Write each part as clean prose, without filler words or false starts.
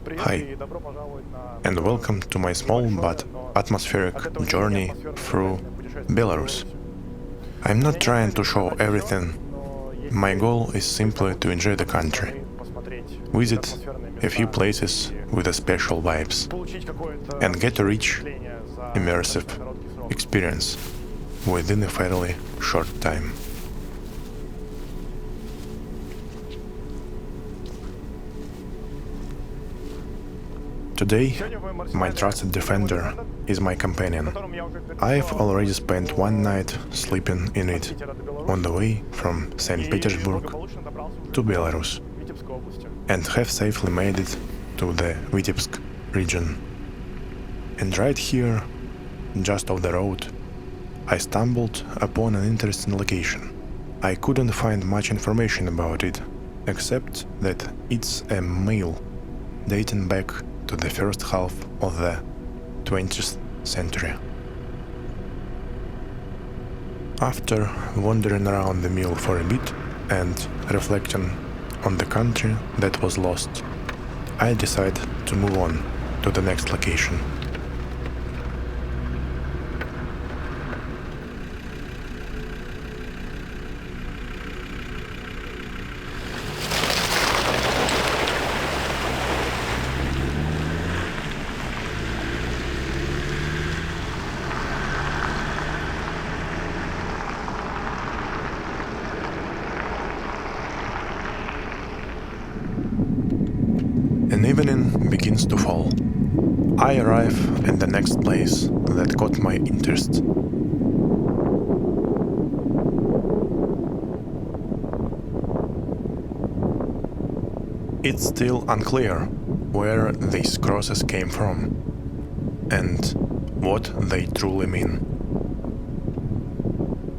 Hi, and welcome to my small but atmospheric journey through Belarus. I'm not trying to show everything. My goal is simply to enjoy the country, visit a few places with a special vibes, and get a rich, immersive experience within a fairly short time. Today, my trusted defender is my companion. I've already spent one night sleeping in it on the way from St. Petersburg to Belarus and have safely made it to the Vitebsk region. And right here, just off the road, I stumbled upon an interesting location. I couldn't find much information about it, except that it's a mill dating back to the first half of the 20th century. After wandering around the mill for a bit and reflecting on the country that was lost, I decided to move on to the next location. An evening begins to fall. I arrive at the next place that caught my interest. It's still unclear where these crosses came from and what they truly mean.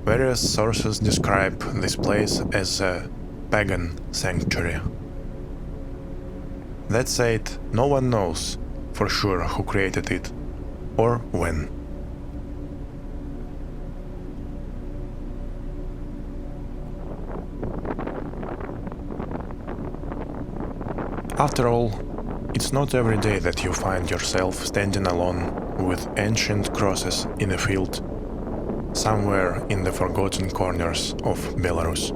Various sources describe this place as a pagan sanctuary. That said, no one knows for sure who created it or when. After all, it's not every day that you find yourself standing alone with ancient crosses in a field somewhere in the forgotten corners of Belarus.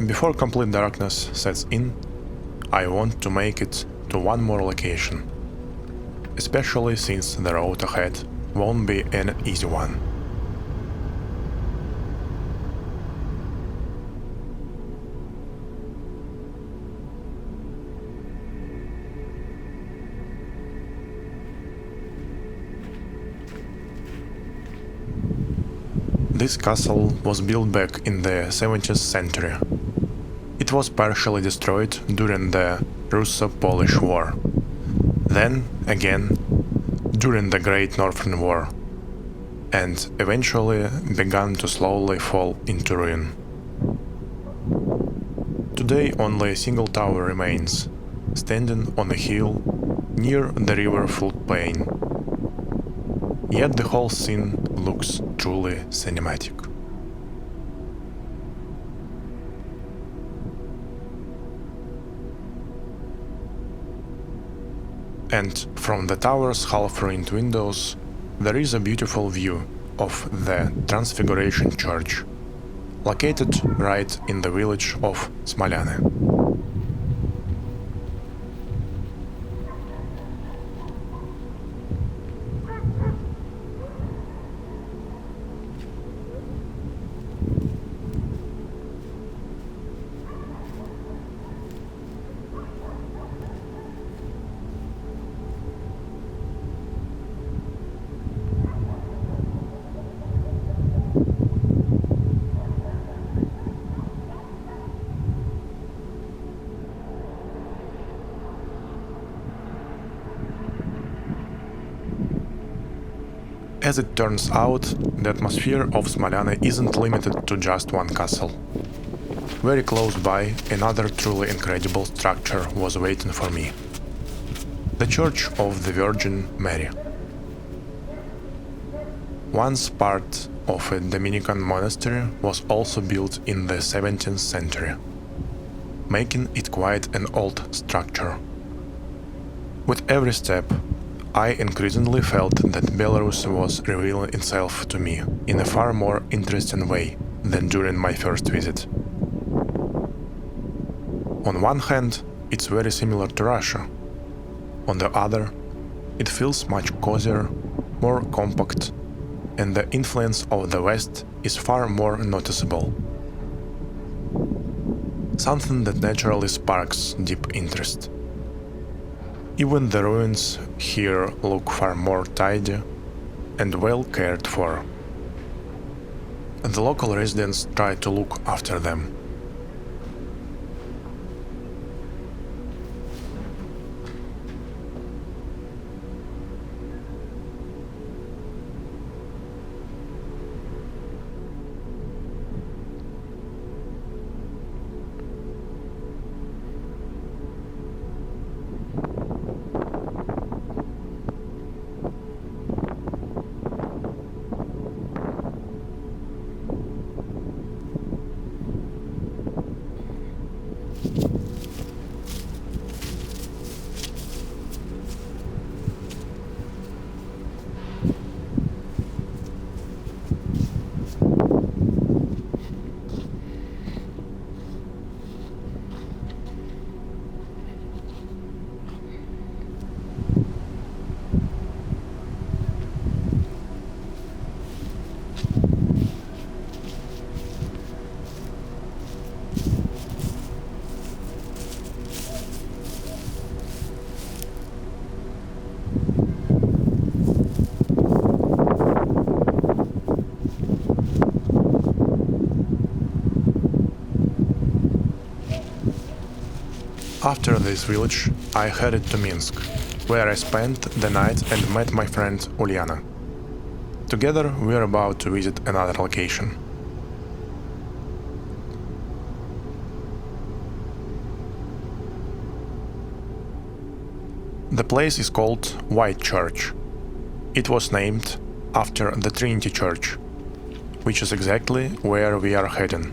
Before complete darkness sets in, I want to make it to one more location, especially since the road ahead won't be an easy one. This castle was built back in the 17th century. It was partially destroyed during the Russo-Polish War, then again during the Great Northern War, and eventually began to slowly fall into ruin. Today only a single tower remains, standing on a hill near the river floodplain. Yet the whole scene looks truly cinematic. And from the tower's half-ruined windows, there is a beautiful view of the Transfiguration Church, located right in the village of Smolyany. As it turns out, the atmosphere of Smolyany isn't limited to just one castle. Very close by, another truly incredible structure was waiting for me. The Church of the Virgin Mary. Once part of a Dominican monastery, was also built in the 17th century, making it quite an old structure. With every step, I increasingly felt that Belarus was revealing itself to me in a far more interesting way than during my first visit. On one hand, it's very similar to Russia. On the other, it feels much cozier, more compact, and the influence of the West is far more noticeable. Something that naturally sparks deep interest. Even the ruins here look far more tidy and well cared for. The local residents try to look after them. After this village, I headed to Minsk, where I spent the night and met my friend Uliana. Together, we are about to visit another location. The place is called White Church. It was named after the Trinity Church, which is exactly where we are heading.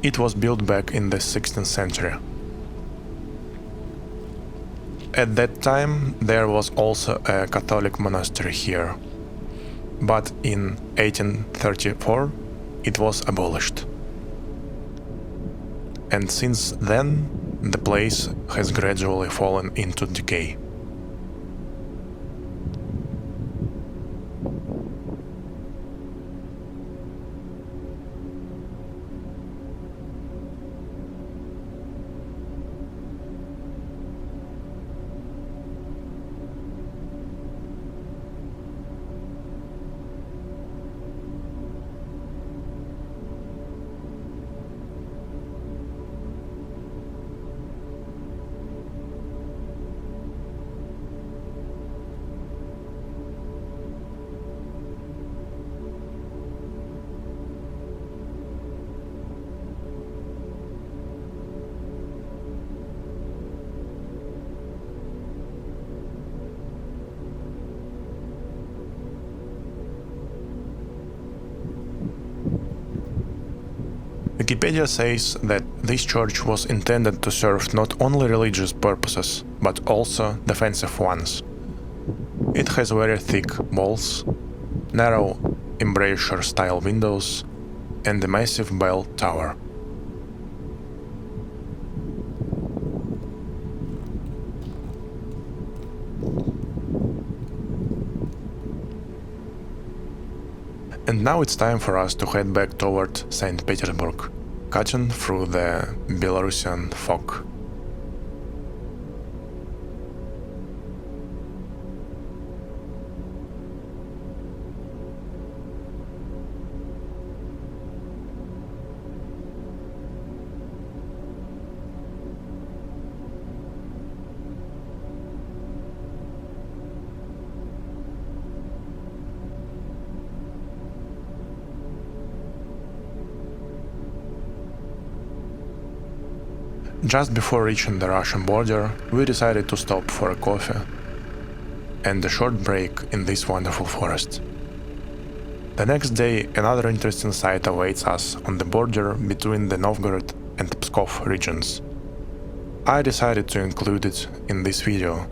It was built back in the 16th century. At that time, there was also a Catholic monastery here, but in 1834 it was abolished. And since then, the place has gradually fallen into decay. Wikipedia says that this church was intended to serve not only religious purposes, but also defensive ones. It has very thick walls, narrow embrasure-style windows, and a massive bell tower. And now it's time for us to head back toward St. Petersburg, cutting through the Belarusian fog. Just before reaching the Russian border, we decided to stop for a coffee and a short break in this wonderful forest. The next day, another interesting sight awaits us on the border between the Novgorod and Pskov regions. I decided to include it in this video,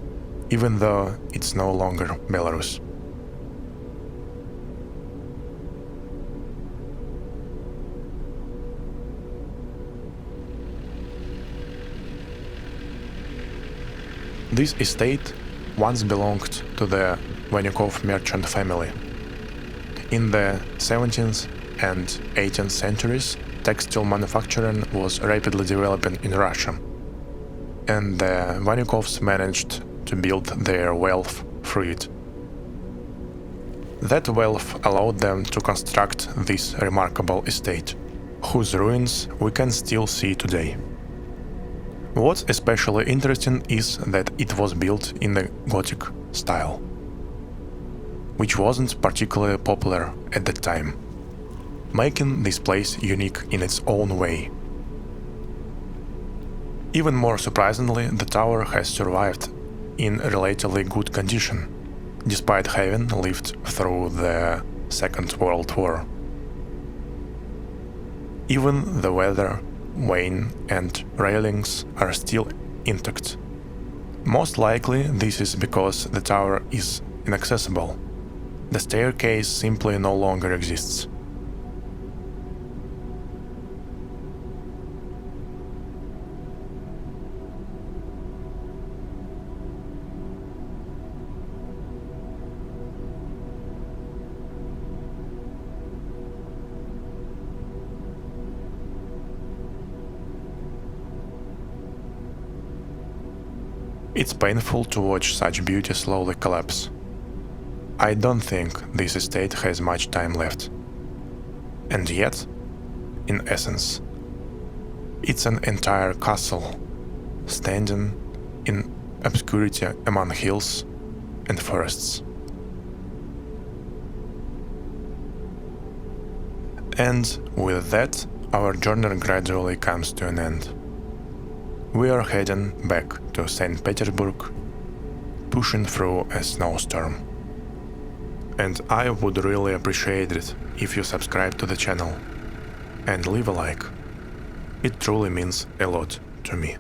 even though it's no longer Belarus. This estate once belonged to the Vanyukov merchant family. In the 17th and 18th centuries, textile manufacturing was rapidly developing in Russia, and the Vanyukovs managed to build their wealth through it. That wealth allowed them to construct this remarkable estate, whose ruins we can still see today. What's especially interesting is that it was built in the Gothic style, which wasn't particularly popular at that time, making this place unique in its own way. Even more surprisingly, the tower has survived in relatively good condition, despite having lived through the Second World War. Even the weather vane and railings are still intact. Most likely this is because the tower is inaccessible. The staircase simply no longer exists. It's painful to watch such beauty slowly collapse. I don't think this estate has much time left. And yet, in essence, it's an entire castle, standing in obscurity among hills and forests. And with that, our journey gradually comes to an end. We are heading back to St. Petersburg, pushing through a snowstorm. And I would really appreciate it if you subscribe to the channel and leave a like. It truly means a lot to me.